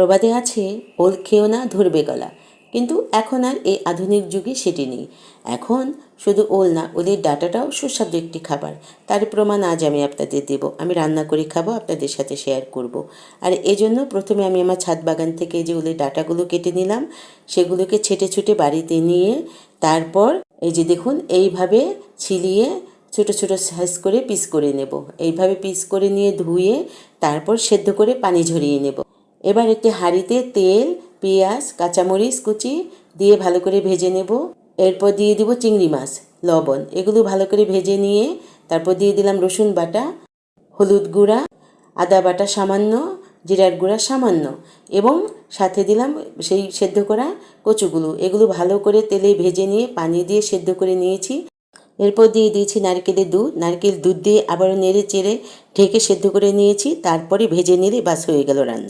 প্রবাদে আছে, ওল খেও না ধরবে গলা। কিন্তু এখন আর এই আধুনিক যুগে সেটি নেই। এখন শুধু ওল না, ওলের ডাঁটাটাও সুস্বাদু একটি খাবার। তার প্রমাণ আজ আমি আপনাদের দেব। আমি রান্না করে খাবো, আপনাদের সাথে শেয়ার করব। আর এজন্য প্রথমে আমি আমার ছাদ বাগান থেকে যে ওলের ডাঁটাগুলো কেটে নিলাম, সেগুলোকে ছেটে ছুটে বাড়িতে নিয়ে তারপর এই যে দেখুন এইভাবে ছিলিয়ে ছোটো ছোটো সাইজ করে পিস করে নেব। এইভাবে পিস করে নিয়ে ধুয়ে তারপর সেদ্ধ করে পানি ঝরিয়ে নেব। এবার একটি হাঁড়িতে তেল, পেঁয়াজ, কাঁচামরিচ কুচি দিয়ে ভালো করে ভেজে নেব। এরপর দিয়ে দিব চিংড়ি মাছ, লবণ, এগুলো ভালো করে ভেজে নিয়ে তারপর দিয়ে দিলাম রসুন বাটা, হলুদ গুঁড়া, আদা বাটা সামান্য, জিরার গুঁড়া সামান্য এবং সাথে দিলাম সেই সেদ্ধ করা কচুগুলো। এগুলো ভালো করে তেলে ভেজে নিয়ে পানি দিয়ে সেদ্ধ করে নিয়েছি। এরপর দিয়ে দিয়েছি নারকেলের দুধ। নারকেল দুধ দিয়ে আবারও নেড়ে চেড়ে ঢেকে সেদ্ধ করে নিয়েছি। তারপরে ভেজে নিলে বাস হয়ে গেল রান্না।